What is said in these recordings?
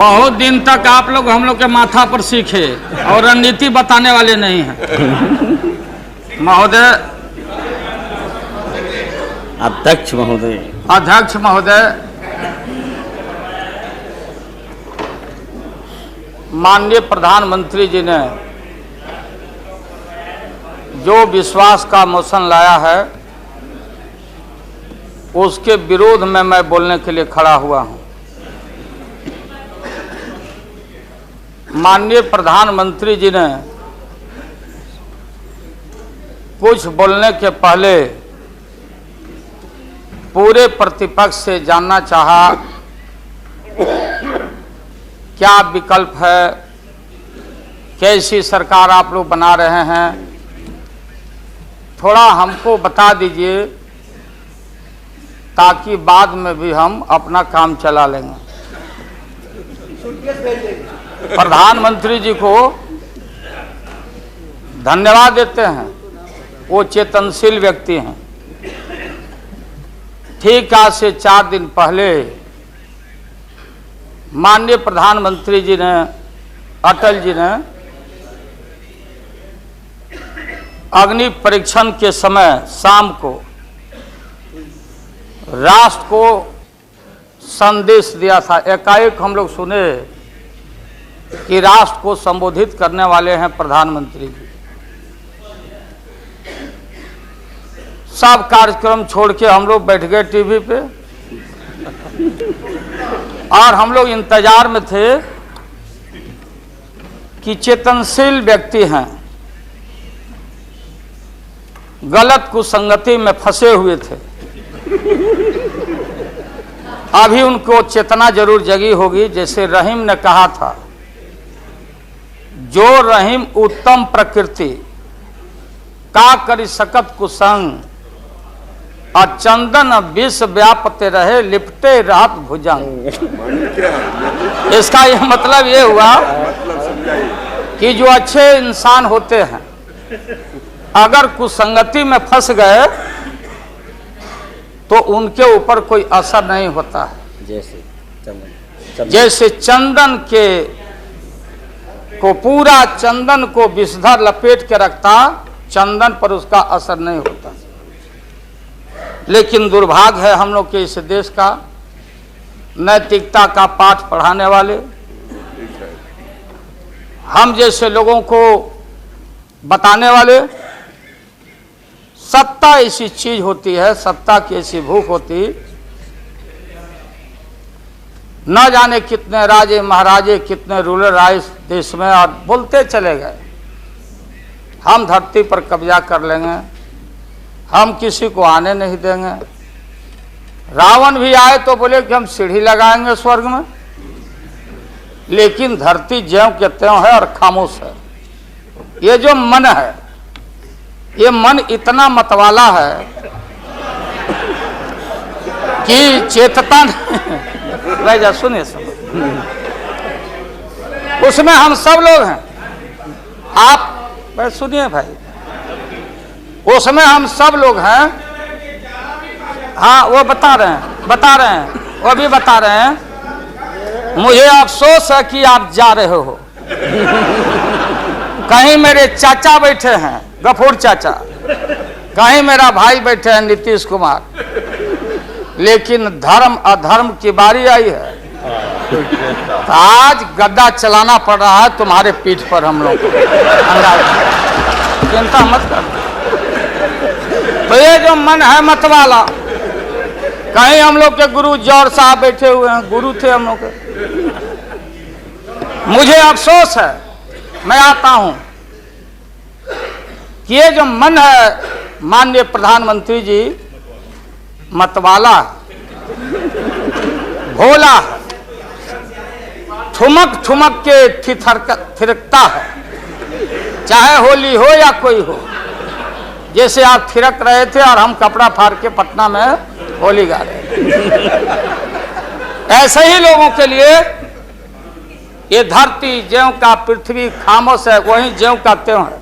बहुत दिन तक आप लोग हम लोग के माथा पर सीखे और रणनीति बताने वाले नहीं हैं। महोदय, अध्यक्ष महोदय, अध्यक्ष महोदय, माननीय प्रधानमंत्री जी ने जो विश्वास का मोशन लाया है उसके विरोध में मैं बोलने के लिए खड़ा हुआ हूं। माननीय प्रधानमंत्री जी ने कुछ बोलने के पहले पूरे प्रतिपक्ष से जानना चाहा क्या विकल्प है, कैसी सरकार आप लोग बना रहे हैं, थोड़ा हमको बता दीजिए ताकि बाद में भी हम अपना काम चला लेंगे। प्रधानमंत्री जी को धन्यवाद देते हैं, वो चेतनशील व्यक्ति हैं। ठीक आज से 4 दिन पहले माननीय प्रधानमंत्री जी ने, अटल जी ने अग्नि परीक्षण के समय शाम को राष्ट्र को संदेश दिया था। एकाएक हम लोग सुने कि राष्ट्र को संबोधित करने वाले हैं प्रधानमंत्री जी। सब कार्यक्रम छोड़ के हम लोग बैठ गए टीवी पे और हम लोग इंतजार में थे कि चेतनशील व्यक्ति हैं, गलत कुसंगति में फंसे हुए थे, अभी उनको चेतना जरूर जगी होगी। जैसे रहीम ने कहा था, जो रहीम उत्तम प्रकृति का करी सकत कुसंग, और चंदन विष व्यापते रहे लिपटे रहत भुजंग। इसका यह मतलब ये हुआ कि जो अच्छे इंसान होते हैं अगर कुसंगति में फंस गए तो उनके ऊपर कोई असर नहीं होता है। जैसे चंदन के को पूरा चंदन को विषधर लपेट के रखता, चंदन पर उसका असर नहीं होता। लेकिन दुर्भाग्य है हम लोग के इस देश का, नैतिकता का पाठ पढ़ाने वाले हम जैसे लोगों को बताने वाले, सत्ता ऐसी चीज होती है, सत्ता की ऐसी भूख होती, न जाने कितने राजे महाराजे, कितने रूलर आए इस देश में और बोलते चले गए हम धरती पर कब्जा कर लेंगे, हम किसी को आने नहीं देंगे। रावण भी आए तो बोले कि हम सीढ़ी लगाएंगे स्वर्ग में, लेकिन धरती ज्यों के त्यों है और खामोश है। ये जो मन है, ये मन इतना मतवाला है कि चेतता नहीं। जा सुनिए सब, उसमें हम सब लोग हैं। आप सुनिए भाई, उसमें हम सब लोग हैं। हाँ, वो बता रहे हैं, वो भी बता रहे हैं। मुझे अफसोस है कि आप जा रहे हो। कहीं मेरे चाचा बैठे हैं, गफूर चाचा, कहीं मेरा भाई बैठे हैं नीतीश कुमार, लेकिन धर्म अधर्म की बारी आई है तो आज गद्दा चलाना पड़ रहा है तुम्हारे पीठ पर हम लोग को। चिंता मत कर। तो ये जो मन है मतवाला, कहीं हम लोग के गुरु जौहर साहब बैठे हुए हैं, गुरु थे हम लोग के। मुझे अफसोस है, मैं आता हूं कि ये जो मन है माननीय प्रधानमंत्री जी, मतवाला, भोला, ठुमक ठुमक के थिरकता है, चाहे होली हो या कोई हो। जैसे आप थिरक रहे थे और हम कपड़ा फाड़ के पटना में होली गा रहे थे। ऐसे ही लोगों के लिए ये धरती ज्यों का पृथ्वी खामोश है, वहीं ज्यों का त्यों है।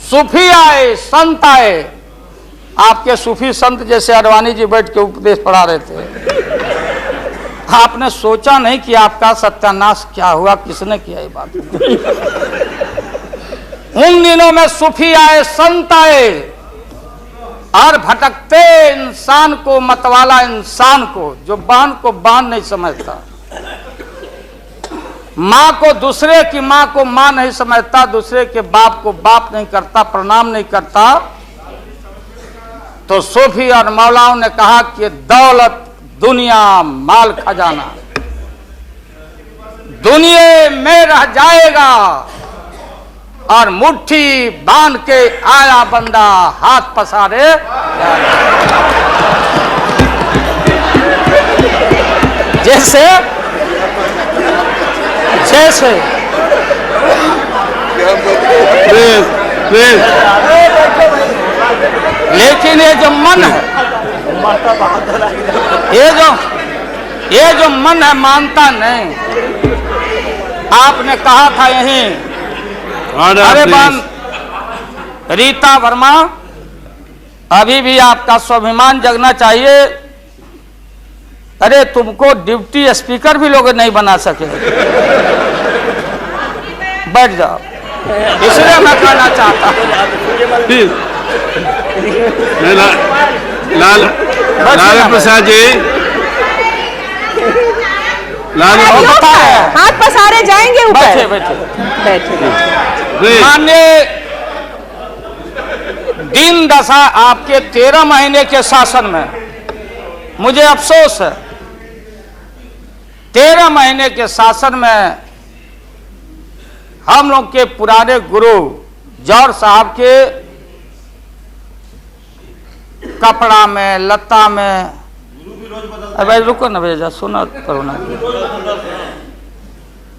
सूफी आए, संत आए, आपके सूफी संत जैसे अडवाणी जी बैठ के उपदेश पढ़ा रहे थे, आपने सोचा नहीं कि आपका सत्यानाश क्या हुआ, किसने किया ये बात। उन दिनों में सूफी आए, संत आए और भटकते इंसान को, मतवाला इंसान को, जो बान को बान नहीं समझता, माँ को, दूसरे की माँ को माँ नहीं समझता, दूसरे के बाप को बाप नहीं करता, प्रणाम नहीं करता, तो सूफी और मौलाओं ने कहा कि दौलत, दुनिया, माल खजाना दुनिया में रह जाएगा और मुट्ठी बांध के आया बंदा हाथ पसारे। जैसे जैसे लेकिन ये जो मन है, ये जो मन है मानता नहीं। आपने कहा था यहीं, अरे बन रीता वर्मा, अभी भी आपका स्वाभिमान जगना चाहिए। अरे तुमको डिप्टी स्पीकर भी लोग नहीं बना सके। बैठ जाओ, इसलिए मैं कहना चाहता हूँ। लाल प्रसाद जी, हाथ पसारे जाएंगे ऊपर। बैठे बैठे बैठे। माननीय दिन दशा आपके 13 महीने के शासन में मुझे अफसोस है, 13 महीने के शासन में हम लोग के पुराने गुरु जौहर साहब के कपड़ा में, लता में, अबे रुको ना भैया, सुना करो ना,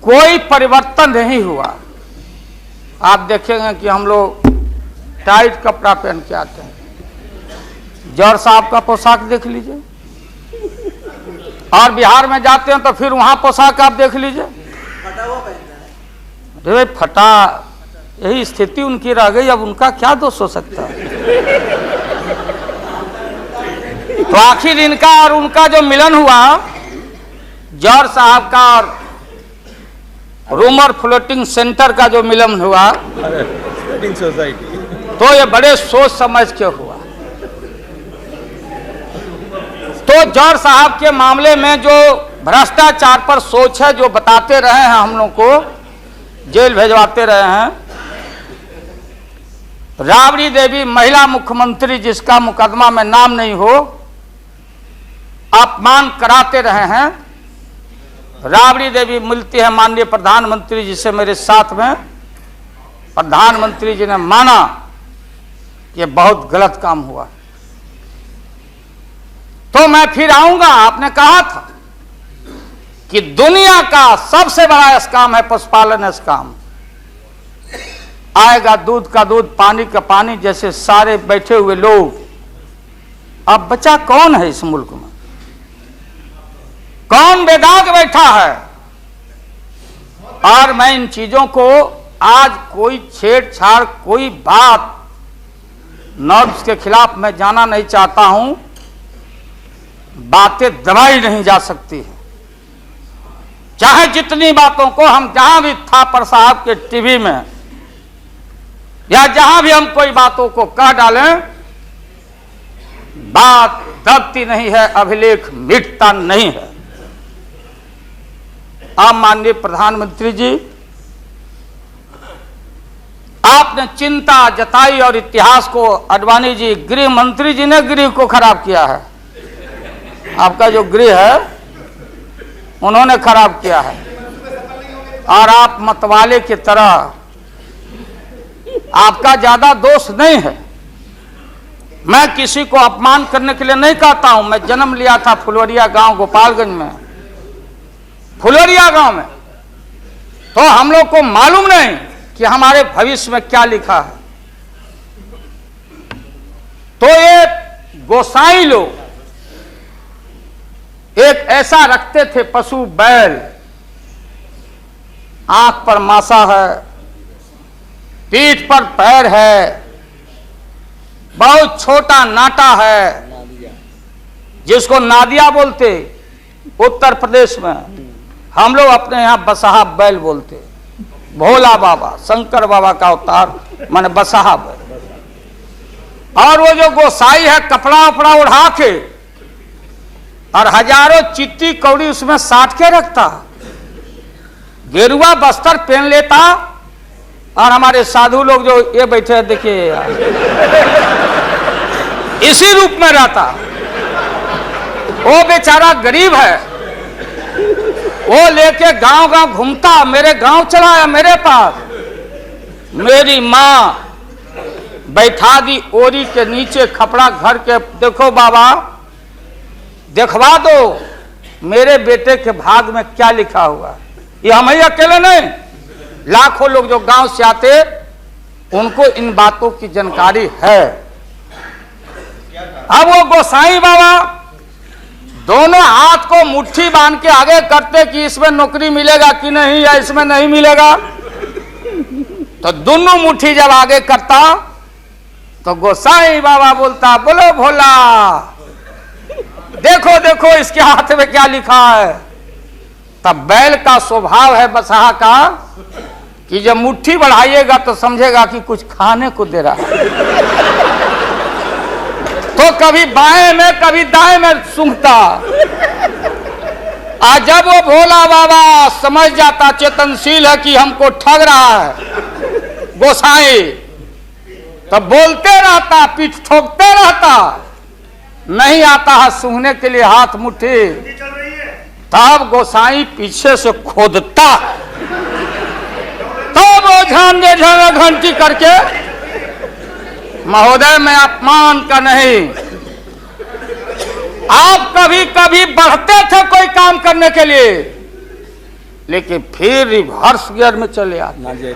कोई परिवर्तन नहीं हुआ। आप देखेंगे कि हम लोग टाइट कपड़ा पहन के आते हैं। जौहर साहब का पोशाक देख लीजिए, और बिहार में जाते हैं तो फिर वहां पोशाक आप देख लीजिए, अरे फटा, यही स्थिति उनकी रह गई। अब उनका क्या दोष हो सकता है? तो आखिर इनका और उनका जो मिलन हुआ, जौहर साहब का और रूमर फ्लोटिंग सेंटर का जो मिलन हुआ, तो ये बड़े सोच समझ के हुआ। तो जौहर साहब के मामले में जो भ्रष्टाचार पर सोच है, जो बताते रहे हैं, हम लोग को जेल भेजवाते रहे हैं। राबड़ी देवी महिला मुख्यमंत्री, जिसका मुकदमा में नाम नहीं हो, अपमान कराते रहे हैं। राबड़ी देवी मिलती है माननीय प्रधानमंत्री जी से, मेरे साथ में प्रधानमंत्री जी ने माना कि बहुत गलत काम हुआ। तो मैं फिर आऊंगा। आपने कहा था कि दुनिया का सबसे बड़ा स्काम है पशुपालन स्काम। आएगा दूध का दूध, पानी का पानी, जैसे सारे बैठे हुए लोग। अब बचा कौन है इस मुल्क में? कौन बेदाग बैठा है? और मैं इन चीजों को आज कोई छेड़छाड़, कोई बात नॉर्म्स के खिलाफ मैं जाना नहीं चाहता हूं। बातें दबाई नहीं जा सकती है, चाहे जितनी बातों को हम जहां भी थापर साहब के टीवी में या जहां भी हम कोई बातों को कह डालें, बात दबती नहीं है, अभिलेख मिटता नहीं है। आप माननीय प्रधानमंत्री जी, आपने चिंता जताई और इतिहास को, आडवाणी जी, गृह मंत्री जी ने गृह को खराब किया है। आपका जो गृह है उन्होंने खराब किया है, और आप मतवाले की तरह, आपका ज्यादा दोष नहीं है। मैं किसी को अपमान करने के लिए नहीं कहता हूं। मैं जन्म लिया था फुलवरिया गांव, गोपालगंज में, फुलवरिया गांव में। तो हम लोग को मालूम नहीं कि हमारे भविष्य में क्या लिखा है। तो ये गोसाई लोग एक ऐसा रखते थे पशु, बैल, आंख पर मासा है, पीठ पर पैर है, बहुत छोटा नाटा है, जिसको नादिया बोलते, उत्तर प्रदेश में हम लोग अपने यहाँ बसहा बैल बोलते, भोला बाबा शंकर बाबा का अवतार माने बसहा बैल। और वो जो गोसाई है कपड़ा उपड़ा उड़ा के और हजारों चिट्टी कौड़ी उसमें साट के रखता, गेरुआ बस्तर पहन लेता, और हमारे साधु लोग जो ये बैठे हैं देखिए इसी रूप में रहता। वो बेचारा गरीब है, वो लेके गांव गांव घूमता, मेरे गांव चला आया मेरे पास। मेरी माँ बैठा दी ओरी के नीचे खपड़ा घर के, देखो बाबा देखवा दो मेरे बेटे के भाग में क्या लिखा हुआ है। ये हम ही अकेले नहीं, लाखों लोग जो गांव से आते उनको इन बातों की जानकारी है। अब वो गोसाई बाबा दोनों हाथ को मुट्ठी बांध के आगे करते कि इसमें नौकरी मिलेगा कि नहीं या इसमें नहीं मिलेगा। तो दोनों मुट्ठी जब आगे करता तो गोसाई बाबा बोलता, बोलो भोला देखो देखो इसके हाथ में क्या लिखा है। तब बैल का स्वभाव है बसहा का कि जब मुट्ठी बढ़ाइएगा तो समझेगा कि कुछ खाने को दे रहा है, तो कभी बाएं में कभी दाएं में सूंघता। आज जब वो भोला बाबा समझ जाता चेतनशील है कि हमको ठग रहा है गोसाई, तब बोलते रहता, पीठ ठोकते रहता, नहीं आता है सूंघने के लिए हाथ मुट्ठी। तब गोसाई पीछे से खोदता, तब वो झांझे घंटी करके, महोदय मैं अपमान का नहीं, आप कभी कभी बढ़ते थे कोई काम करने के लिए, लेकिन फिर रिवर्स गियर में चले आते।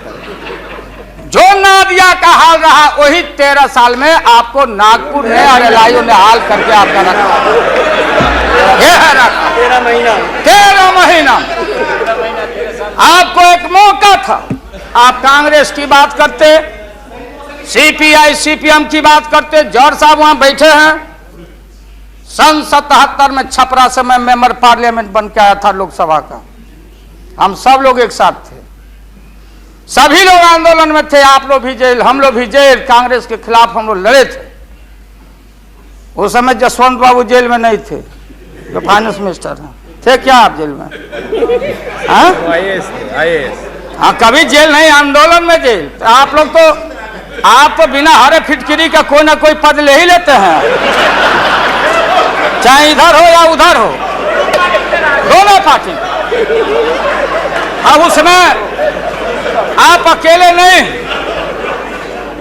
जो नादिया का हाल रहा वही 13 साल में आपको नागपुर ने और एलआईओ ने हाल करके आपका रखा। ये है रखा 13 महीना। आपको एक मौका था, आप कांग्रेस की बात करते, सीपीआई सीपीएम की बात करते। जौहर साहब वहां बैठे हैं, सन 77 में छपरा से मैं मेंबर पार्लियामेंट बन के आया था लोकसभा का। हम सब लोग एक साथ थे, सभी लोग आंदोलन में थे, आप लोग भी जेल, हम लोग भी जेल, कांग्रेस के खिलाफ हम लोग लड़े थे। उस समय जसवंत बाबू जेल में नहीं थे, जो फाइनेंस मिनिस्टर हैं। थे क्या आप जेल में? हाँ, कभी जेल नहीं, आंदोलन में जेल। तो आप लोग तो आप तो बिना हरे फिटकिरी का कोई ना कोई पद ले ही लेते हैं, चाहे इधर हो या उधर हो, दोनों पार्टी। अब उसमें आप अकेले नहीं,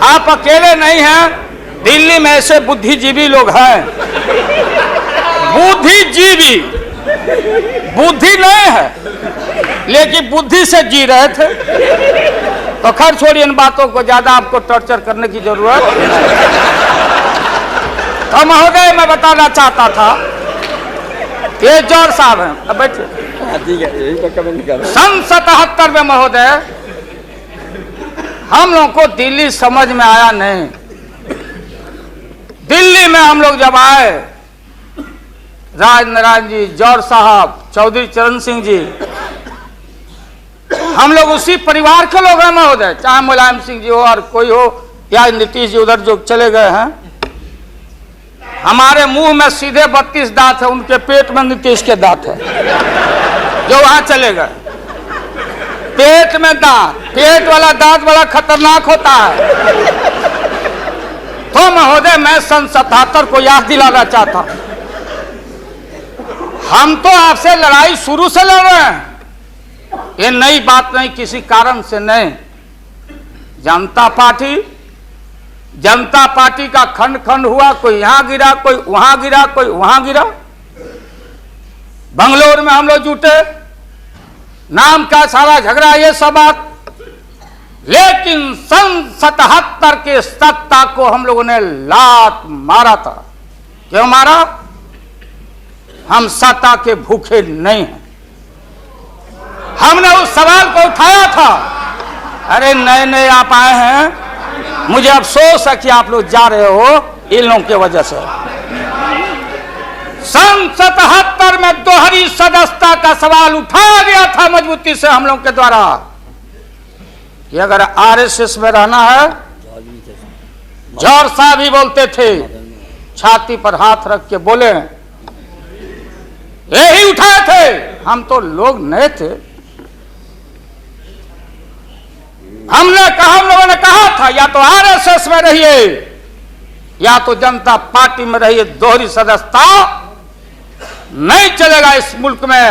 आप अकेले नहीं हैं। दिल्ली में ऐसे बुद्धिजीवी लोग हैं, बुद्धिजीवी, बुद्धि नहीं है लेकिन बुद्धि से जी रहे थे। तो खैर छोड़िए इन बातों को, ज्यादा आपको टॉर्चर करने की जरूरत नहीं। तो महोदय मैं बताना चाहता था, ये जौहर साहब हैं, अब बैठिए। सन 77 में महोदय हम लोगों को दिल्ली समझ में आया नहीं। दिल्ली में हम लोग जब आए, राज नारायण जी, जौहर साहब, चौधरी चरण सिंह जी, हम लोग उसी परिवार के लोग हैं महोदय, चाहे मुलायम सिंह जी हो और कोई हो या नीतीश जी उधर जो चले गए हैं। हमारे मुंह में सीधे 32 दांत है, उनके पेट में नीतीश के दांत है जो वहां चले गए। पेट में दांत, पेट वाला दांत बड़ा खतरनाक होता है। तो महोदय मैं सन 77 को याद दिलाना चाहता हूं, हम तो आपसे लड़ाई शुरू से लड़ रहे हैं, ये नई बात नहीं, किसी कारण से नहीं। जनता पार्टी का खंड खंड हुआ, कोई यहां गिरा, कोई वहां गिरा, कोई वहां गिरा। बंगलोर में हम लोग जुटे, नाम का सारा झगड़ा, ये सब बात। लेकिन सन 77 के सत्ता को हम लोगों ने लात मारा था। क्यों मारा? हम सत्ता के भूखे नहीं हैं। हमने उस सवाल को उठाया था। अरे नए नए आप आए हैं, मुझे अफसोस है कि आप लोग जा रहे हो इन लोगों की वजह से। सन 77 में दोहरी सदस्यता का सवाल उठाया गया था मजबूती से हम लोग के द्वारा कि अगर आरएसएस में रहना है, जौहर साहब भी बोलते थे, छाती पर हाथ रख के बोले, यही उठाए थे। हम तो लोग नए थे, हम लोगों ने कहा था या तो आरएसएस में रहिए या तो जनता पार्टी में रहिए, दोहरी सदस्यता नहीं चलेगा इस मुल्क में,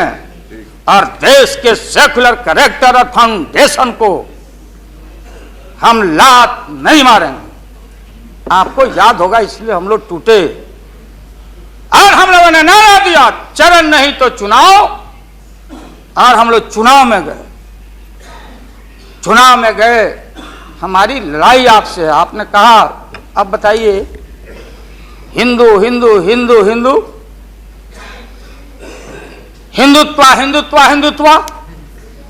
और देश के सेकुलर कैरेक्टर और फाउंडेशन को हम लात नहीं मारेंगे। आपको याद होगा, इसलिए हम लोग टूटे और हम लोगों ने नारा दिया, चरण नहीं तो चुनाव, और हम लोग चुनाव में गए। चुनाव में गए, हमारी लड़ाई आपसे है। आपने कहा अब बताइए, हिंदू हिंदू हिंदू हिंदू हिंदुत्व हिंदुत्व हिंदुत्व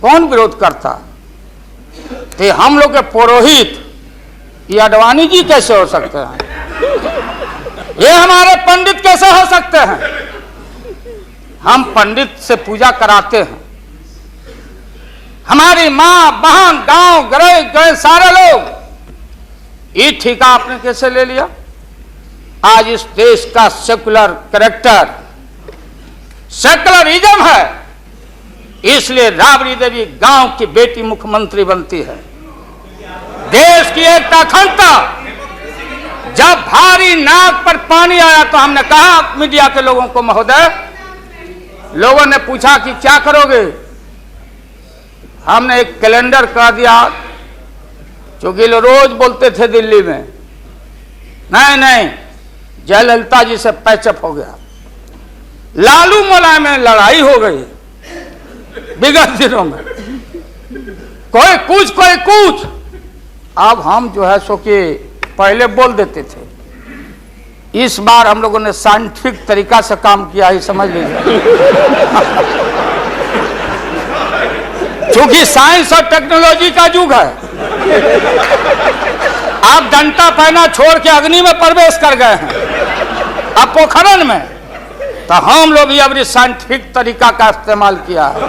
कौन विरोध करता? तो हम लोग के पुरोहित ये अडवाणी जी कैसे हो सकते हैं? ये हमारे पंडित कैसे हो सकते हैं? हम पंडित से पूजा कराते हैं। हमारी मां बहन गांव गए सारे लोग, ये ठेका आपने कैसे ले लिया? आज इस देश का सेकुलर कैरेक्टर सेकुलरिज्म है, इसलिए राबड़ी देवी गांव की बेटी मुख्यमंत्री बनती है। देश की एकता अखंडता, जब भारी नाक पर पानी आया तो हमने कहा मीडिया के लोगों को, महोदय, लोगों ने पूछा कि क्या करोगे? हमने एक कैलेंडर कर दिया, क्योंकि लोग रोज बोलते थे दिल्ली में, नहीं जयललिता जी से पैचअप हो गया, लालू मुलायम में लड़ाई हो गई विगत दिनों में, कोई कुछ। अब हम जो है सो कि पहले बोल देते थे, इस बार हम लोगों ने साइंटिफिक तरीका से काम किया ही, समझ लीजिए। क्योंकि साइंस और टेक्नोलॉजी का युग है। आप डंडा पहना छोड़ के अग्नि में प्रवेश कर गए हैं, अब पोखरन में, तो हम लोग भी अभी साइंटिफिक तरीका का इस्तेमाल किया है।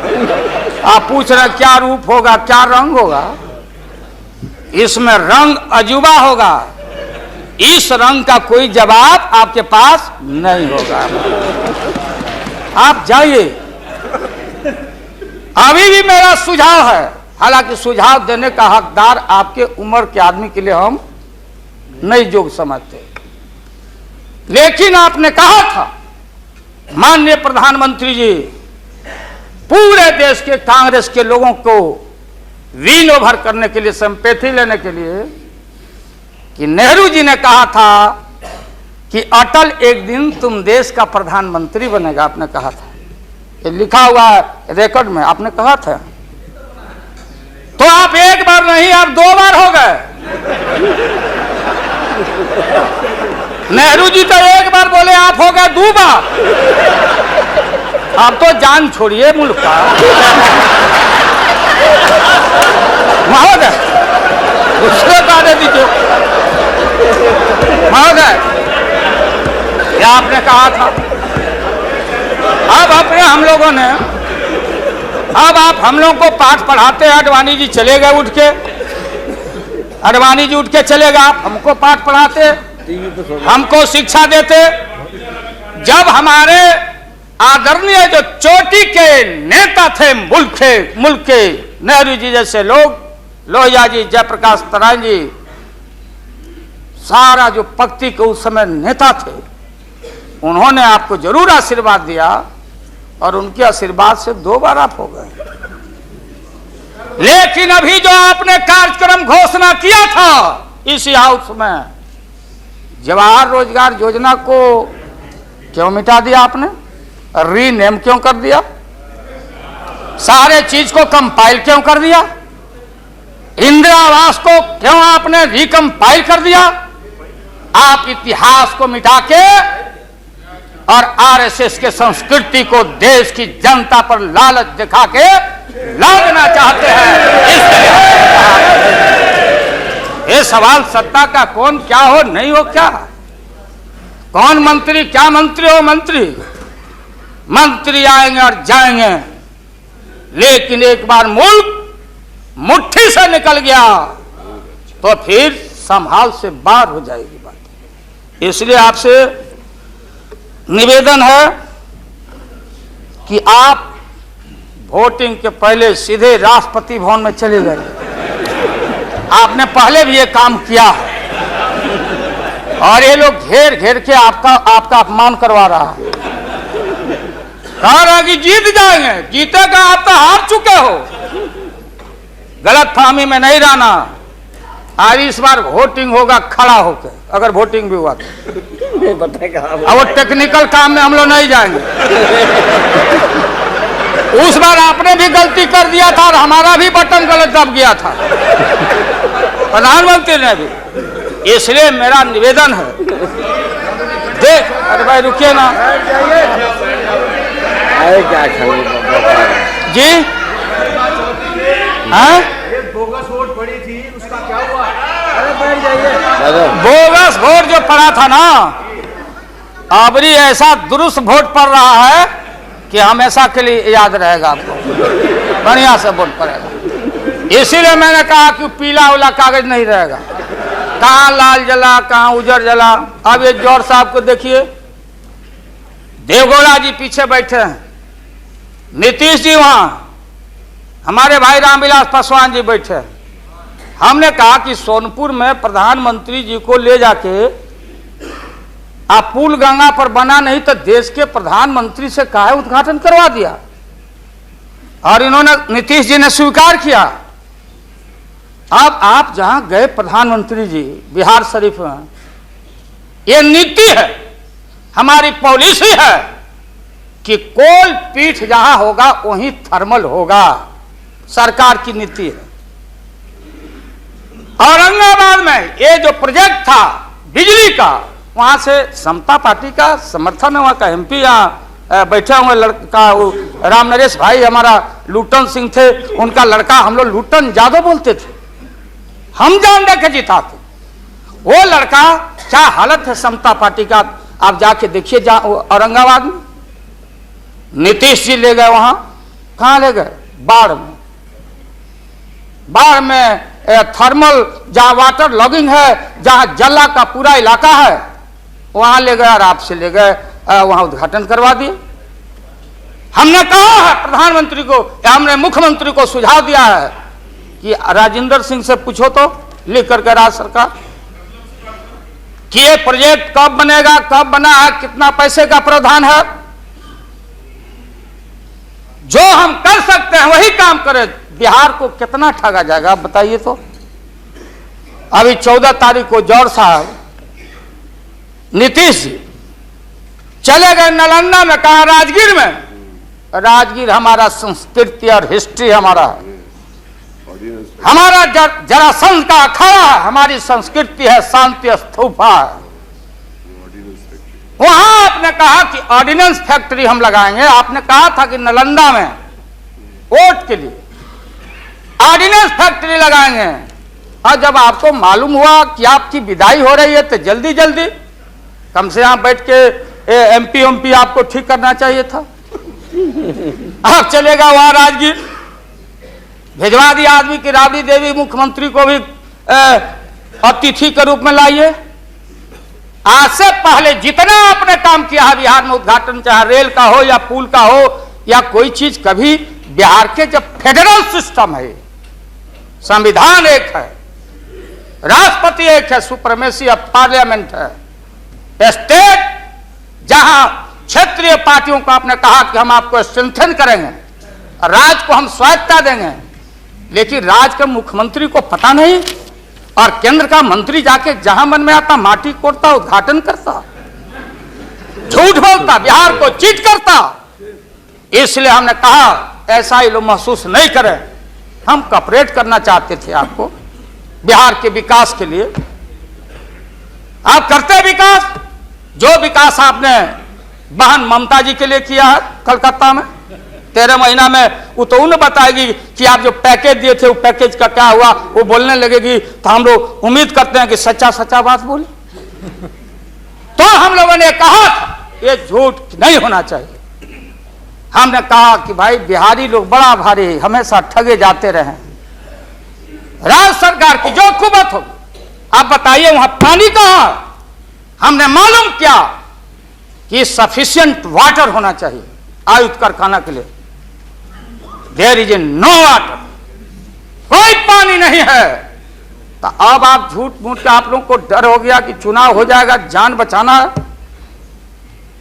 आप पूछ रहे क्या रूप होगा, क्या रंग होगा? इसमें रंग अजूबा होगा, इस रंग का कोई जवाब आपके पास नहीं होगा। आप जाइए। अभी भी मेरा सुझाव है, हालांकि सुझाव देने का हकदार आपके उम्र के आदमी के लिए हम नहीं योग्य समझते, लेकिन आपने कहा था माननीय प्रधानमंत्री जी, पूरे देश के कांग्रेस के लोगों को विन ओवर करने के लिए, संपैथी लेने के लिए, कि नेहरू जी ने कहा था कि अटल एक दिन तुम देश का प्रधानमंत्री बनेगा। आपने कहा था, ये लिखा हुआ है रिकॉर्ड में, आपने कहा था। तो आप एक बार नहीं, आप 2 बार हो गए। नेहरू जी तो एक बार बोले, आप हो गए 2 बार। आप तो जान छोड़िए मुल्क का। महोदय, दूसरे कार्य दीजिए। महोदय, ये आपने कहा था। अब अपने हम लोगों ने, अब आप हम लोगों को पाठ पढ़ाते हैं। अडवाणी जी चले गए उठ के, अडवाणी जी उठ के चले गए, आप हमको पाठ पढ़ाते, हमको शिक्षा देते। जब हमारे आदरणीय जो चोटी के नेता थे मुल्क के नेहरू जी जैसे लोग, लोहिया जी, जयप्रकाश नारायण जी, सारा जो पक्ति के उस समय नेता थे, उन्होंने आपको जरूर आशीर्वाद दिया, और उनके आशीर्वाद से 2 बार आप हो गए। लेकिन अभी जो आपने कार्यक्रम घोषणा किया था इसी हाउस में, जवाहर रोजगार योजना को क्यों मिटा दिया आपने? रीनेम क्यों कर दिया? सारे चीज को कंपाइल क्यों कर दिया? इंदिरा आवास को क्यों आपने रिकंपाइल कर दिया? आप इतिहास को मिटा के और आरएसएस के संस्कृति को देश की जनता पर लालच दिखा के लादना चाहते हैं। ये सवाल सत्ता का, कौन क्या हो नहीं हो, क्या कौन मंत्री, क्या मंत्री हो मंत्री, मंत्री आएंगे और जाएंगे, लेकिन एक बार मुल्क मुट्ठी से निकल गया तो फिर संभाल से बाहर हो जाएगी बात। इसलिए आपसे निवेदन है कि आप वोटिंग के पहले सीधे राष्ट्रपति भवन में चले गए। आपने पहले भी ये काम किया है और ये लोग घेर घेर के आपका अपमान करवा रहा है। कह रहा कि जीत जाएंगे, जीतेगा, आप तो हार चुके हो। गलत फहमी में नहीं रहना। आज इस बार वोटिंग होगा खड़ा होकर, अगर वोटिंग भी हुआ तो वो टेक्निकल काम में हम लोग नहीं जाएंगे। उस बार आपने भी गलती कर दिया था और हमारा भी बटन गलत दब गया था, प्रधानमंत्री ने भी। इसलिए मेरा निवेदन है, देख, अरे भाई रुकिए ना जी। हाँ, बोगस वोट पड़ी थी, उसका क्या हुआ? बोगस वोट जो पड़ा था ना, अबरी ऐसा दुरुस्त वोट पड़ रहा है कि हमेशा के लिए याद रहेगा आपको, बढ़िया से वोट पड़ेगा। इसीलिए मैंने कहा कि पीला वाला कागज नहीं रहेगा, कहाँ लाल जला कहाँ उजर जला। अब ये जौहर साहब को देखिए, देवगौड़ा जी पीछे बैठे हैं, नीतीश जी वहां, हमारे भाई रामविलास पासवान जी बैठे हैं। हमने कहा कि सोनपुर में प्रधानमंत्री जी को ले जाके आप पुल गंगा पर बना नहीं तो देश के प्रधानमंत्री से काहे उद्घाटन करवा दिया, और इन्होंने, नीतीश जी ने स्वीकार किया। अब आप जहां गए प्रधानमंत्री जी बिहार शरीफ में, ये नीति है, हमारी पॉलिसी है कि कोल पीठ जहां होगा वहीं थर्मल होगा, सरकार की नीति है। औरंगाबाद में ये जो प्रोजेक्ट था बिजली का, वहां से समता पार्टी का समर्थन है, वहां का एमपी यहाँ बैठे हुए लड़का, वो राम नरेश भाई हमारा लूटन सिंह थे, उनका लड़का, हम लोग लूटन यादव बोलते थे, हम जान दे के जीता थे। वो लड़का, क्या हालत है समता पार्टी का, आप जाके देखिए औरंगाबाद में। नीतीश जी ले गए वहां, कहां ले गए? बाढ़ में। बाढ़ में थर्मल जहां वाटर लॉगिंग है, जहां जला का पूरा इलाका है, वहां ले गए और आपसे ले गए, वहां उद्घाटन करवा दिए। हमने कहा है प्रधानमंत्री को, हमने मुख्यमंत्री को सुझाव दिया है कि राजेंद्र सिंह से पूछो तो, लिख करके राज्य सरकार, कि ये प्रोजेक्ट कब बनेगा, कब बना है, कितना पैसे का प्रावधान है। जो हम कर सकते हैं वही काम करें। बिहार को कितना ठगा जाएगा आप बताइए तो। अभी 14 तारीख को जौहर साहब, नीतीश जी चले गए नालंदा में, कहा राजगीर में। राजगीर हमारा संस्कृति और हिस्ट्री हमारा है, हमारा जरासंध का अखाड़ा है, हमारी संस्कृति है, शांति स्तूपा है। वहां आपने कहा कि ऑर्डिनेंस फैक्ट्री हम लगाएंगे। आपने कहा था कि नालंदा में वोट के लिए ऑर्डिनेंस फैक्ट्री लगाएंगे, और जब आपको मालूम हुआ कि आपकी विदाई हो रही है तो जल्दी जल्दी कम से यहां बैठ के एमपी आपको ठीक करना चाहिए था। आप चलेगा वहां राजगीर, भिजवा दिया आदमी की राबड़ी देवी मुख्यमंत्री को भी अतिथि के रूप में लाइए। आज से पहले जितना आपने काम किया है बिहार में, उद्घाटन चाहे रेल का हो या पुल का हो या कोई चीज, कभी बिहार के जब फेडरल सिस्टम है, संविधान एक है, राष्ट्रपति एक है, सुप्रीमेसी ऑफ पार्लियामेंट है, स्टेट जहां क्षेत्रीय पार्टियों को आपने कहा कि हम आपको स्ट्रेंथन करेंगे, राज्य को हम स्वायत्तता देंगे, लेकिन राज्य के मुख्यमंत्री को पता नहीं, और केंद्र का मंत्री जाके जहां मन में आता माटी कोड़ता, उद्घाटन करता, झूठ बोलता, बिहार को चीट करता। इसलिए हमने कहा ऐसा ही लोग महसूस नहीं करें। हम कॉपरेट करना चाहते थे आपको बिहार के विकास के लिए। आप करते विकास, जो विकास आपने बहन ममता जी के लिए किया है कलकत्ता में 13 महीना में, वो तो उन्हें बताएगी कि आप जो पैकेज दिए थे वो पैकेज का क्या हुआ, वो बोलने लगेगी। तो हम लोग उम्मीद करते हैं कि सच्चा सच्चा बात बोले। तो हम लोगों ने कहा था ये झूठ नहीं होना चाहिए, हमने कहा कि भाई बिहारी लोग बड़ा भारी, हमेशा ठगे जाते रहे। राज्य सरकार की जो कुबत हो, आप बताइए वहां पानी कहां? हमने मालूम किया कि सफिशिएंट वाटर होना चाहिए आयुध कारखाना के लिए। There is a no water, कोई पानी नहीं है। तो अब आप झूठ मूठ के आप लोगों को डर हो गया कि चुनाव हो जाएगा, जान बचाना है,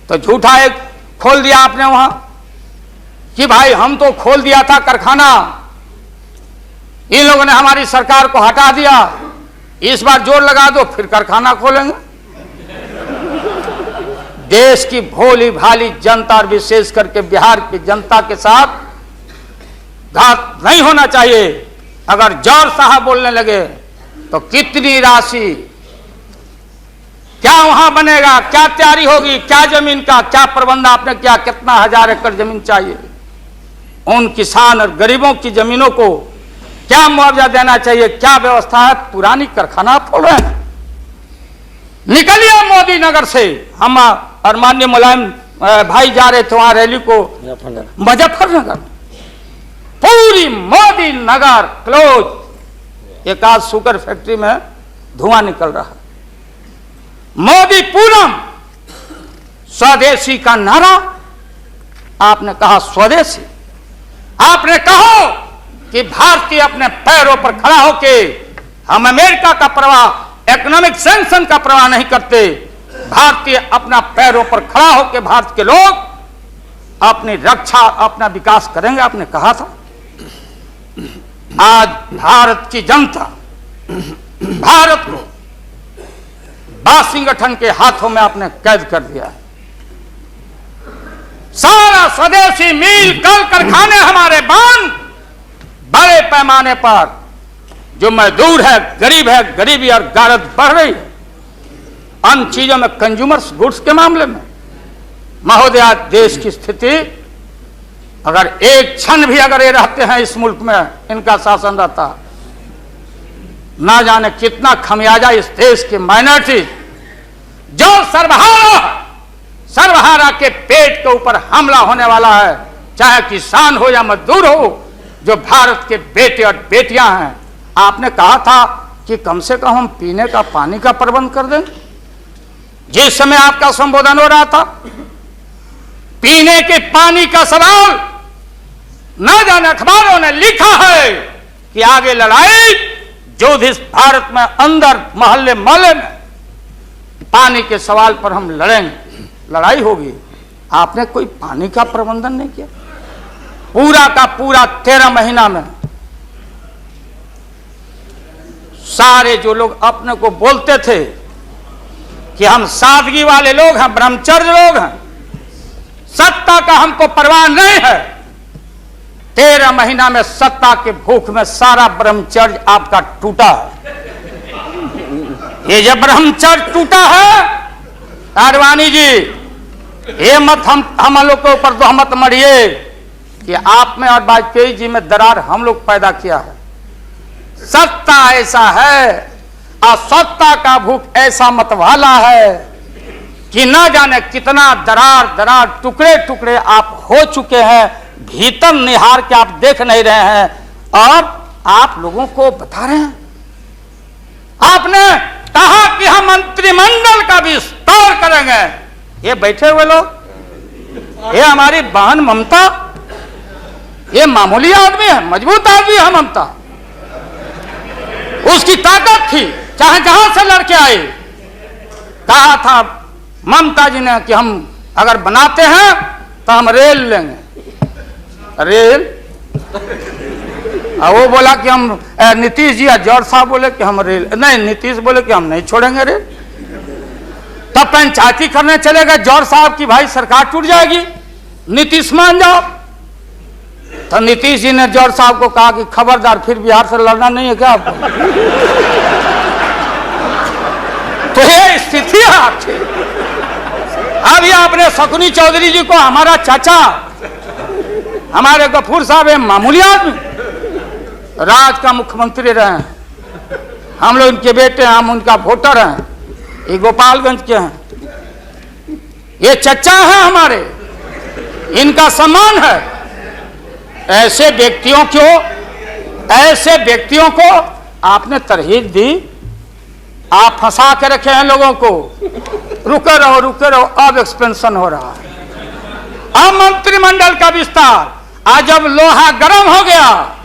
तो झूठा एक खोल दिया आपने वहां कि भाई हम तो खोल दिया था कारखाना, इन लोगों ने हमारी सरकार को हटा दिया, इस बार जोर लगा दो फिर कारखाना खोलेंगे। देश की भोली भाली जनता और विशेष करके बिहार की जनता के साथ घात नहीं होना चाहिए। अगर जौहर साहब बोलने लगे तो कितनी राशि, क्या वहां बनेगा, क्या तैयारी होगी, क्या जमीन का क्या प्रबंध आपने किया, कितना 1000 एकड़ जमीन चाहिए, उन किसान और गरीबों की जमीनों को क्या मुआवजा देना चाहिए, क्या व्यवस्था है। पुरानी कारखाना खोल रहे हैं। निकलिए मोदी नगर से। हम और माननीय मुलायम भाई जा रहे थे वहां रैली को, मुजफ्फरनगर पूरी मोदी नगर क्लोज। एक आध शुगर फैक्ट्री में धुआं निकल रहा है। मोदी पूरम, स्वदेशी का नारा आपने कहा, स्वदेशी आपने कहा कि भारतीय अपने पैरों पर खड़ा होके, हम अमेरिका का प्रवाह, इकोनॉमिक सैंक्शन का प्रवाह नहीं करते। भारतीय अपना पैरों पर खड़ा होकर भारत के लोग अपनी रक्षा, अपना विकास करेंगे, आपने कहा था। आज भारत की जनता भारत को वाशिंगटन के हाथों में आपने कैद कर दिया है। सारा स्वदेशी मिल, कल कारखाने हमारे बंद। बड़े पैमाने पर जो मजदूर है, गरीबी और गारत बढ़ रही है। अन्य चीजों में, कंज्यूमर्स गुड्स के मामले में महोदय, आज देश की स्थिति, अगर एक क्षण भी अगर ये रहते हैं इस मुल्क में, इनका शासन रहता, ना जाने कितना खमियाजा इस देश के माइनॉरिटी जो सर्वहारा के पेट के ऊपर हमला होने वाला है, चाहे किसान हो या मजदूर हो, जो भारत के बेटे और बेटियां हैं। आपने कहा था कि कम से कम हम पीने का पानी का प्रबंध कर दें। जिस समय आपका संबोधन हो रहा था, पीने के पानी का सवाल, न जाने अखबारों ने लिखा है कि आगे लड़ाई जो इस भारत में अंदर मोहल्ले मोहल्ले में पानी के सवाल पर हम लड़ेंगे, लड़ाई होगी। आपने कोई पानी का प्रबंधन नहीं किया। पूरा का पूरा 13 महीना में सारे जो लोग अपने को बोलते थे कि हम सादगी वाले लोग हैं, ब्रह्मचर्य लोग हैं, सत्ता का हमको परवाह नहीं है, 13 महीना में सत्ता के भूख में सारा ब्रह्मचर्य आपका टूटा है। ये जब ब्रह्मचर्य टूटा है, आडवाणी जी, ये मत हम लोग के ऊपर तो मत मरिए कि आप में और वाजपेयी जी में दरार हम लोग पैदा किया है। सत्ता ऐसा है और सत्ता का भूख ऐसा मतवाला है कि न जाने कितना दरार टुकड़े टुकड़े आप हो चुके हैं, भीतर निहार के आप देख नहीं रहे हैं और आप लोगों को बता रहे हैं। आपने कहा कि हम मंत्रिमंडल का विस्तार करेंगे। ये बैठे हुए लोग, ये हमारी बहन ममता, ये मामूली आदमी है, मजबूत आदमी है ममता। उसकी ताकत थी, चाहे जहां से लड़के आए। कहा था ममता जी ने कि हम अगर बनाते हैं तो हम रेल लेंगे, रेल। और वो बोला कि हम, नीतीश जी या जौहर साहब बोले कि हम रेल नहीं, नीतीश बोले कि हम नहीं छोड़ेंगे रेल। तब पंचायती करने चले गए जौहर साहब की भाई सरकार टूट जाएगी, नीतीश मान जाओ। तो नीतीश जी ने जौहर साहब को कहा कि खबरदार, फिर बिहार से लड़ना नहीं है क्या आपको? तो ये स्थिति है आपकी। अभी आपने शकुनी चौधरी जी को, हमारा चाचा, हमारे गफूर साहब, मामूली आदमी, राज का मुख्यमंत्री रहे हैं, हम लोग इनके बेटे हैं, हम उनका वोटर हैं, ये गोपालगंज के हैं, ये चचा हैं हमारे। इनका सम्मान है। ऐसे व्यक्तियों को आपने तरहीब दी, आप फंसा के रखे हैं लोगों को। रुके रहो, अब एक्सपेंशन हो रहा है। अब मंत्रिमंडल का विस्तार, आज जब लोहा गर्म हो गया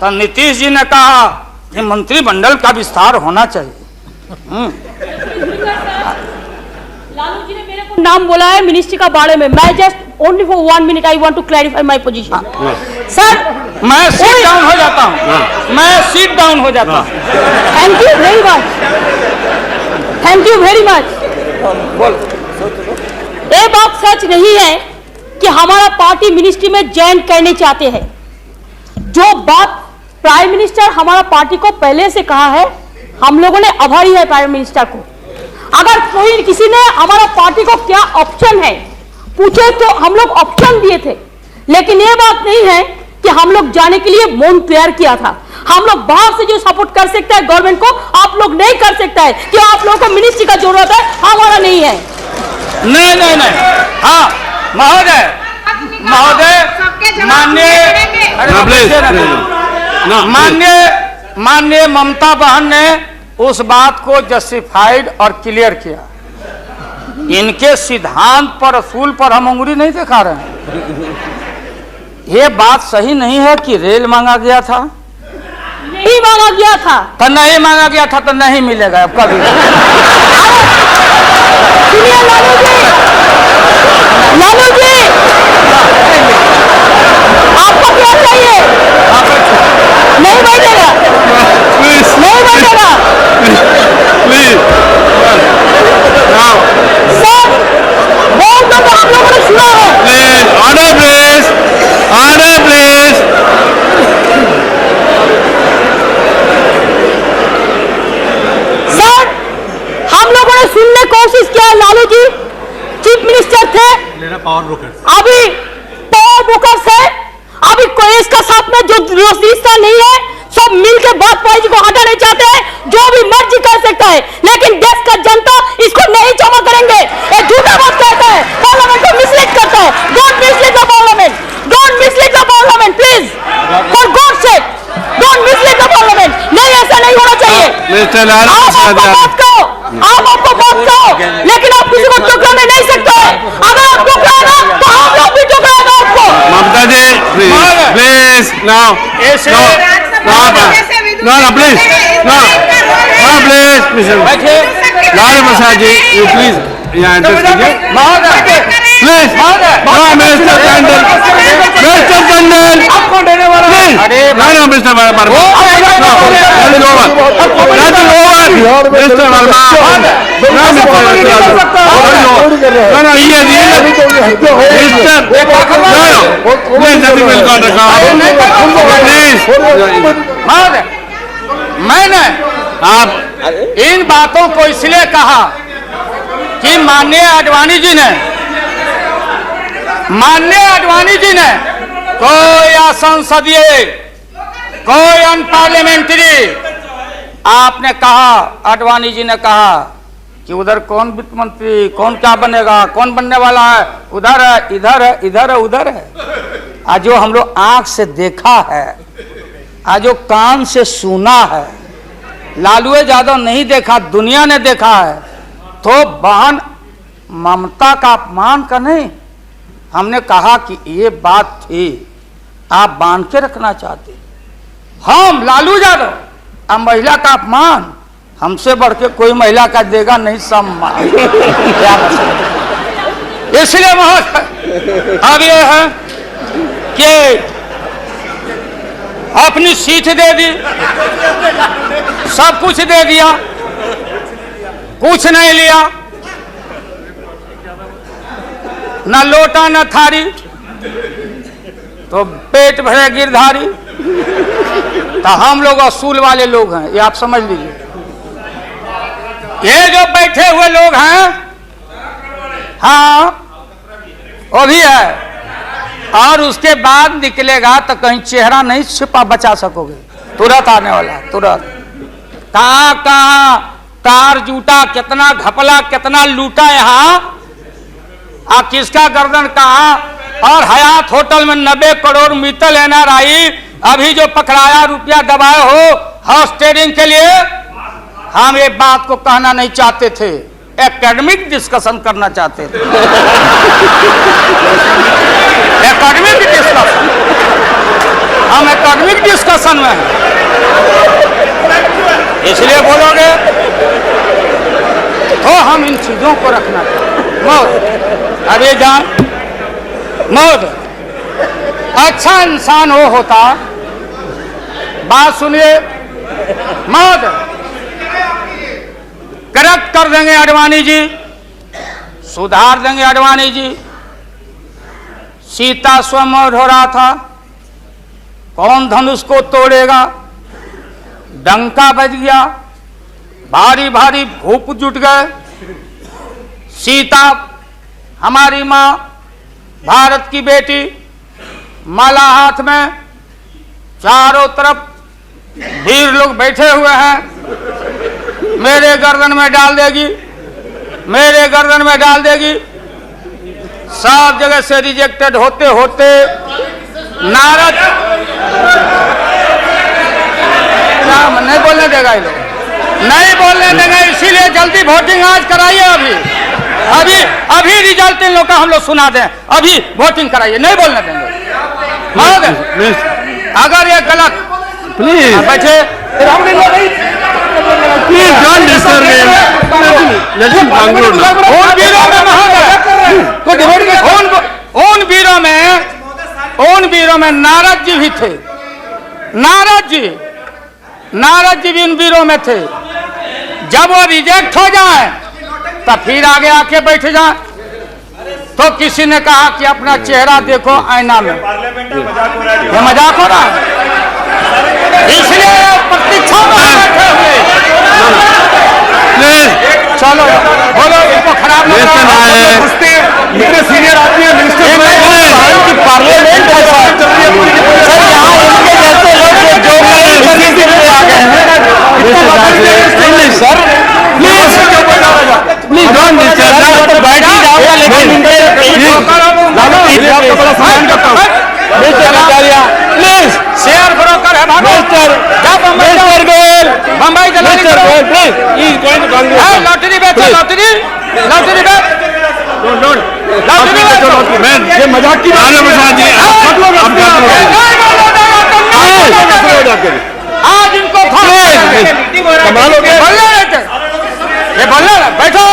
तो नीतीश जी ने कहा कि मंत्रिमंडल का विस्तार होना चाहिए। लालू जी ने मेरे को नाम बोला है मिनिस्ट्री का बारे में। मैं just only for 1 minute I want to clarify my position. Sir मैं सीट डाउन हो जाता हूँ, thank you very much, thank you very much. ये बात सच नहीं है कि हमारा पार्टी मिनिस्ट्री में ज्वाइन करने चाहते हैं। जो बात प्राइम मिनिस्टर हमारा पार्टी को पहले से कहा है, हम लोगों ने आभारी है प्राइम मिनिस्टर को। अगर कोई किसी ने हमारा पार्टी को क्या ऑप्शन है पूछे तो हम लोग ऑप्शन दिए थे, लेकिन ये बात नहीं है कि हम लोग जाने के लिए मौन तैयार किया था। हम लोग बाहर से जो सपोर्ट कर सकता है गवर्नमेंट को, आप लोग नहीं कर सकता है कि आप लोगों को मिनिस्ट्री का जरूरत है, हमारा नहीं है। नहीं। हाँ महोदय, माननीय ममता बहन ने उस बात को जस्टिफाइड और क्लियर किया। इनके सिद्धांत पर, असूल पर हम उंगली नहीं दिखा रहे हैं। ये बात सही नहीं है कि रेल मांगा गया था, नहीं मांगा गया था तो नहीं मांगा गया था तो नहीं मिलेगा अब कभी। सुनिए लालू जी, आपको क्या चाहिए? नहीं बैठेगा, नहीं बैठेगा सर। बहुत तो आप लोगों ने सुना है। Order please. सर हम लोगों ने सुनने की कोशिश किया। लालू जी चीफ मिनिस्टर थे, अभी पावर ब्रोकर्स है, अभी कोई इसका साथ में जो रिश्ता नहीं है, सब मिलकर बात को हटाना चाहते हैं। जो भी मर्जी कर सकता है, लेकिन देश का जनता इसको नहीं क्षमा करेंगे। ये झूठा बात कहता है, पार्लियामेंट को मिसलीड करता है। Don't mislead the parliament, don't mislead the parliament please, for God sake don't mislead the parliament. नहीं, ऐसा नहीं होना चाहिए। आप आपको बात कहो, लेकिन आप किसी को टोकराने नहीं सकते। अगर आप टोकराएगा तो हम लोग भी टोकराएगा आपको। ममता जी प्लीज नाउ प्लीज बैठिए। लालू प्रसाद जी यू प्लीज यहाँ एड्रेस कीजिए प्लीज। मिस्टर टंडन आपको देने वाला है। अरे मिस्टर वर्मा मैंने आप इन बातों को इसलिए कहा कि माननीय आडवाणी जी ने कोई असंसदीय, कोई अनपार्लियामेंट्री, आपने कहा, आडवाणी जी ने कहा कि उधर कौन वित्त मंत्री, कौन क्या बनेगा, कौन बनने वाला है, उधर है, इधर है, इधर है, उधर है। आज जो हम लोग आंख से देखा है, आज जो कान से सुना है, लालू यादव नहीं देखा, दुनिया ने देखा है। तो बहन ममता का अपमान का नहीं, हमने कहा कि ये बात थी, आप बांध के रखना चाहते। हम लालू यादव, अब महिला का अपमान हमसे बढ़ के कोई महिला का देगा नहीं सम्मान। इसलिए अब ये है कि अपनी सीट दे दी, सब कुछ दे दिया, कुछ नहीं लिया, न लोटा न थारी, तो पेट भरे गिरधारी। तो हम लोग असूल वाले लोग हैं, ये आप समझ लीजिए। ये जो बैठे हुए लोग हैं, हाँ वो भी है, और उसके बाद निकलेगा तो कहीं चेहरा नहीं छिपा बचा सकोगे, तुरंत आने वाला, तुरंत। कहाँ कार जूटा, कितना घपला, कितना लूटा यहाँ, किसका गर्दन कहाँ और हयात होटल में 90 करोड़ मित्तल NRI अभी जो पकड़ाया रुपया दबाए हो हाउस ट्रेडिंग के लिए, हम ये बात को कहना नहीं चाहते थे, एकेडमिक डिस्कशन करना चाहते थे। एकेडमिक डिस्कशन, हम एकेडमिक डिस्कशन में हैं, इसलिए बोलोगे तो हम इन चीजों को रखना चाहिए। मौत अभी जान मौत अच्छा इंसान वो होता, बात सुनिए, मौत करेक्ट कर देंगे आडवाणी जी, सुधार देंगे आडवाणी जी। सीता स्वयंवर हो रहा था, कौन धनुष को तोड़ेगा, डंका बज गया, भारी भारी भूप जुट गए। सीता हमारी माँ, भारत की बेटी, माला हाथ में, चारों तरफ वीर लोग बैठे हुए हैं, मेरे गर्दन में डाल देगी, मेरे गर्दन में डाल देगी। सब जगह से रिजेक्टेड होते होते नारद नहीं बोलने देगा, ये लोग नहीं बोलने देंगे, इसीलिए जल्दी वोटिंग आज कराइए। अभी अभी अभी रिजल्ट इन लोग का हम लोग सुना दें, अभी वोटिंग कराइए, नहीं बोलने देंगे। अगर ये गलत प्लीज बैठे please don't disturb him, let him conclude. उन वीरों में नारद जी भी थे, नारद जी भी उन वीरों में थे। जब वो रिजेक्ट हो जाए तब फिर आगे आके बैठ जाए। तो किसी ने कहा कि अपना चेहरा देखो आईना में, ये मजाक हो रहा है, इसलिए प्रतीक्षा में बैठे हुए। चलो बोलो, इनको खराब इतने सीनियर आदमी है मिनिस्टर पार्लियामेंट है सर, यहाँ इनके जैसे लोग जो नहीं सर, प्लीज डोंट डिस्टर्ब, तो बैठ ही जाऊंगा, लेकिन प्लीज शेयर ब्रोकर है मिस्टर गोयल, बम्बई लॉटरी बेचो, लॉटरी बेच, ये मजाक की बात है। आज इनको कमाल हो गया, ये बोलने बैठो,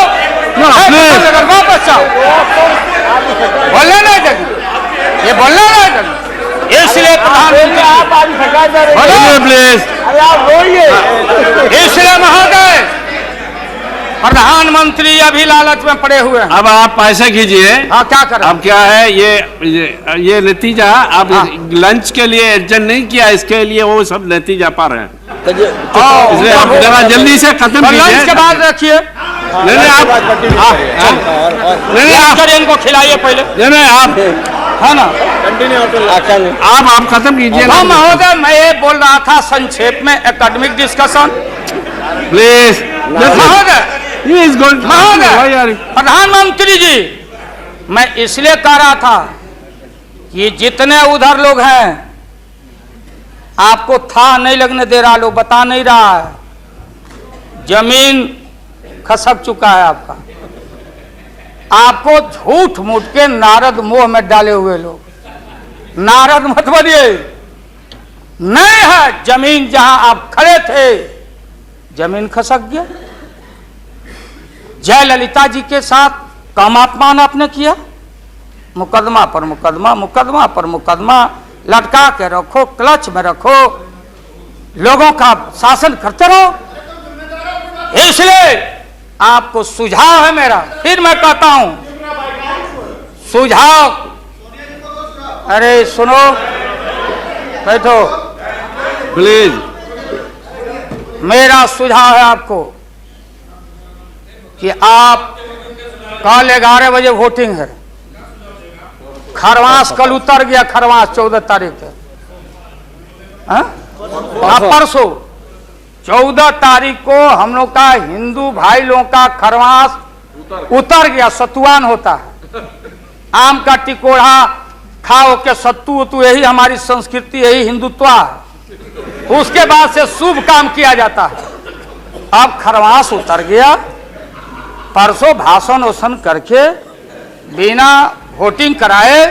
वापस जाओ, बोलने नहीं देंगे, ये बोलने नहीं देंगे। इसलिए प्लीज, इसलिए महोदय प्रधानमंत्री अभी लालच में पड़े हुए हैं। अब आप पैसा कीजिए। हाँ, क्या करें? अब क्या है ये नतीजा, आप लंच के लिए एडजस्ट नहीं किया, इसके लिए वो सब नतीजा पा रहे हैं, इसलिए आप जरा जल्दी से खत्म कीजिए। लंच के बाद रखिए, नहीं आप इनको खिलाइए पहले, नहीं आप है ना, आप खत्म कीजिए। महोदय मैं ये बोल रहा था संक्षेप में एकेडमिक डिस्कशन। प्लीज महोदय महोदय, प्रधानमंत्री जी, मैं इसलिए कह रहा था कि जितने उधर लोग हैं आपको था नहीं लगने दे रहा, लोग बता नहीं रहा है, जमीन खसक चुका है आपका, आपको झूठ मूठ के नारद मोह में डाले हुए लोग। नारद मत बनिए, नहीं है जमीन, जहां आप खड़े थे जमीन खसक गया। जयललिता जी के साथ कम अपमान आपने किया, मुकदमा पर मुकदमा, मुकदमा पर मुकदमा लटका के रखो, क्लच में रखो, लोगों का शासन करते रहो। इसलिए आपको सुझाव है मेरा, फिर मैं कहता हूं सुझाव, अरे सुनो, बैठो प्लीज, मेरा सुझाव है आपको कि आप कल 11 बजे वोटिंग है, खरवास कल उतर गया, खरवास 14 तारीख है, परसों 14 तारीख को हम लोग का हिंदू भाई लोगों का खरवास उतर गया, सतुआन होता है, आम का टिकोड़ा खाओ के सत्तू उतू, यही हमारी संस्कृति, यही हिंदुत्व है। उसके बाद से शुभ काम किया जाता है। अब खरवास उतर गया, परसों भाषण वोषण करके बिना वोटिंग कराए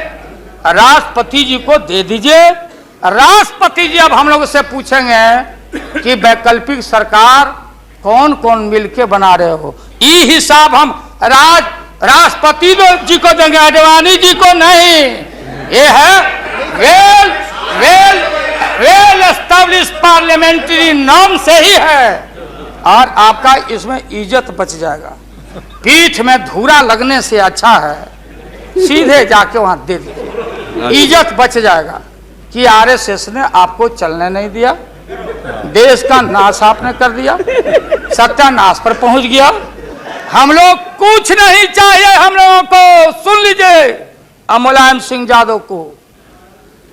राष्ट्रपति जी को दे दीजिए। राष्ट्रपति जी अब हम लोग से पूछेंगे कि वैकल्पिक सरकार कौन कौन मिलके बना रहे हो। ये हिसाब हम राष्ट्रपति जी को देंगे, आडवाणी जी को नहीं। ये है वेल एस्टेब्लिश पार्लियामेंट्री नॉर्म से ही है, और आपका इसमें इज्जत बच जाएगा। पीठ में धूरा लगने से अच्छा है सीधे जाके वहां दे दीजिए, इज्जत बच जाएगा। कि आरएसएस ने आपको चलने नहीं दिया, देश का नाश आपने कर दिया, सत्यानाश पर पहुंच गया। हम लोग कुछ नहीं चाहिए, हम लोगों को सुन लीजिए मुलायम सिंह यादव को,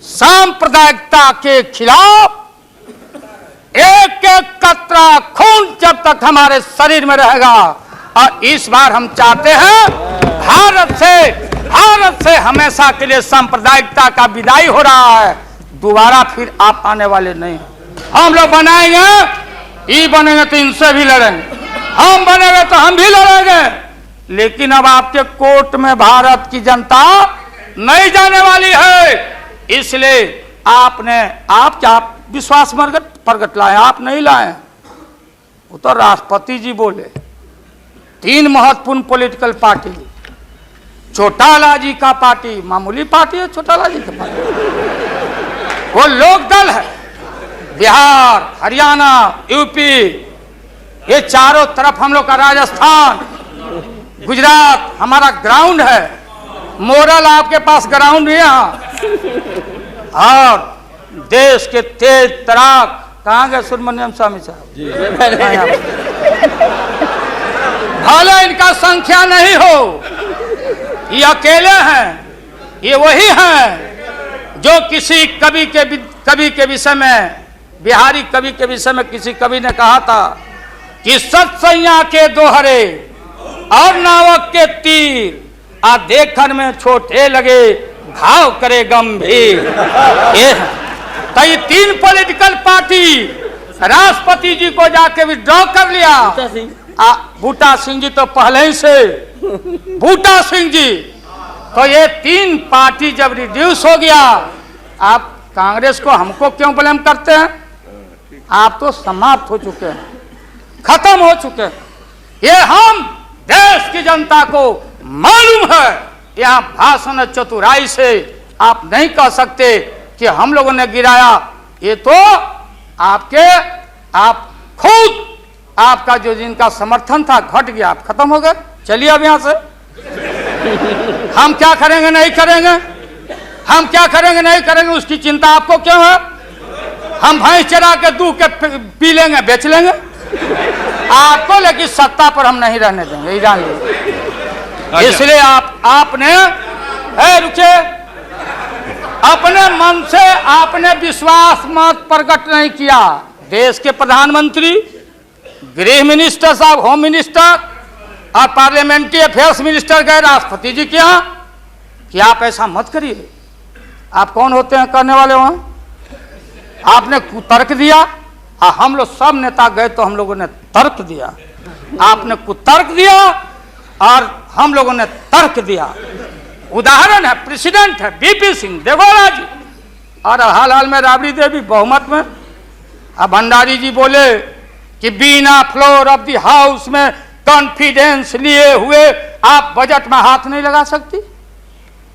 सांप्रदायिकता के खिलाफ एक एक कतरा खून जब तक हमारे शरीर में रहेगा। और इस बार हम चाहते हैं भारत से हमेशा के लिए सांप्रदायिकता का विदाई हो रहा है। दोबारा फिर आप आने वाले नहीं। हम लोग बनाएंगे, ये बनेंगे तो इनसे भी लड़ेंगे, हम बनेंगे तो हम भी लड़ेंगे। लेकिन अब आपके कोर्ट में भारत की जनता नहीं जाने वाली है। इसलिए आप क्या विश्वास प्रगट लाए, आप नहीं लाए। वो तो राष्ट्रपति जी बोले। 3 महत्वपूर्ण पॉलिटिकल पार्टी, चौटाला जी का पार्टी मामूली पार्टी है, चौटाला जी का पार्टी वो लोक दल है। बिहार, हरियाणा, यूपी, ये चारों तरफ हम लोग का, राजस्थान, गुजरात हमारा ग्राउंड है। मोरल आपके पास ग्राउंड है यहाँ। और देश के तेज तराक कहाँ गए सुब्रमण्यम स्वामी साहब? भले इनका संख्या नहीं हो, ये अकेले हैं, ये वही हैं जो किसी कवि के विषय में, बिहारी कवि के विषय में किसी कवि ने कहा था कि सत्सैया के दोहरे और नावक के तीर आ देखन में छोटे लगे घाव करे गंभीर। तो ये 3 पॉलिटिकल पार्टी राष्ट्रपति जी को जाके विड्रॉ कर लिया। बूटा सिंह जी तो पहले ही से, बूटा सिंह जी, तो ये 3 पार्टी जब रिड्यूस हो गया, आप कांग्रेस को हमको क्यों ब्लेम करते हैं? आप तो समाप्त हो चुके हैं, खत्म हो चुके हैं। ये हम देश की जनता को मालूम है। यहाँ भाषण चतुराई से आप नहीं कह सकते कि हम लोगों ने गिराया। ये तो आप खुद, आपका जो जिनका समर्थन था घट गया, आप खत्म हो गए। चलिए अब यहाँ से हम क्या करेंगे नहीं करेंगे, हम क्या करेंगे नहीं करेंगे उसकी चिंता आपको क्यों है? हम भैंस चरा के दूध के पी लेंगे, बेच लेंगे आपको, लेकिन सत्ता पर हम नहीं रहने देंगे, जान लीजिए। इसलिए आपने रुके, अपने मन से आपने विश्वास मत प्रकट नहीं किया। देश के प्रधानमंत्री, गृह मिनिस्टर साहब, होम मिनिस्टर और पार्लियामेंट्री अफेयर्स मिनिस्टर गए राष्ट्रपति जी के यहाँ कि आप ऐसा मत करिए। आप कौन होते हैं करने वाले? वहां आपने कुतर्क दिया, और हम लोग सब नेता गए तो हम लोगों ने तर्क दिया। आपने कुतर्क दिया और हम लोगों ने तर्क दिया। उदाहरण है, प्रेसिडेंट है बीपी सिंह देवगौड़ा जी, और हाल में राबड़ी देवी बहुमत में। अब भंडारी जी बोले कि बिना फ्लोर ऑफ द हाउस में कॉन्फिडेंस लिए हुए आप बजट में हाथ नहीं लगा सकती।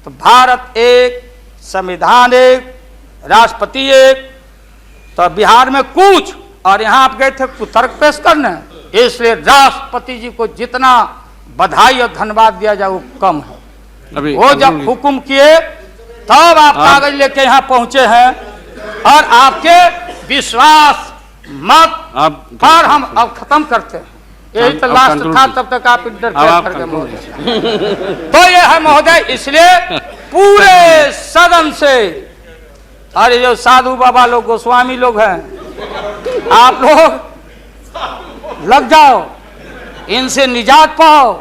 तो भारत एक, संविधान एक, राष्ट्रपति एक, तो बिहार में कुछ, और यहाँ आप गए थे कुतर्क पेश करने। इसलिए राष्ट्रपति जी को जितना बधाई और धन्यवाद दिया जाए वो कम है। वो जब हुक्म किए तब आप कागज लेके यहाँ पहुंचे हैं, और आपके विश्वास मत पर हम अब खत्म करते हैं। यही तो लास्ट था, तब तक आप इंटरफेयर करके महोदय। तो ये है महोदय, इसलिए पूरे सदन से, अरे जो साधु बाबा लोग, गोस्वामी लोग हैं, आप लोग लग जाओ, इनसे निजात पाओ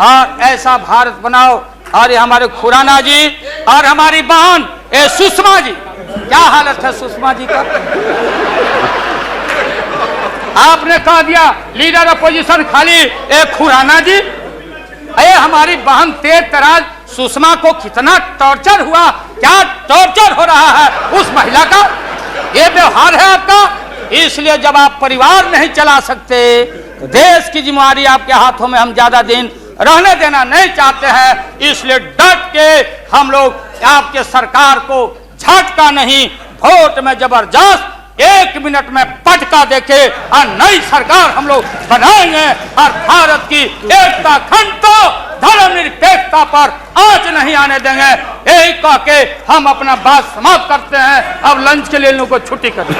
और ऐसा भारत बनाओ और ये हमारे खुराना जी और हमारी बहन ए सुषमा जी, क्या हालत है सुषमा जी का? आपने कह दिया लीडर अपोजिशन खाली ए खुराना जी। अरे हमारी बहन तेज तराज सुषमा को कितना टॉर्चर हुआ, क्या टॉर्चर हो रहा है उस महिला का, ये व्यवहार है आपका। इसलिए जब आप परिवार नहीं चला सकते, देश की जिम्मेदारी आपके हाथों में हम ज्यादा दिन रहने देना नहीं चाहते हैं, इसलिए डट के हम लोग आपके सरकार को झटका नहीं, वोट में जबरदस्त 1 मिनट में पटका देके और नई सरकार हम लोग बनाएंगे और भारत की एकता, अखंडता, धर्मनिरपेक्षता पर आंच नहीं आने देंगे। यही कह के हम अपना बात समाप्त करते हैं। अब लंच के लिए इन लोगों को छुट्टी कर दें।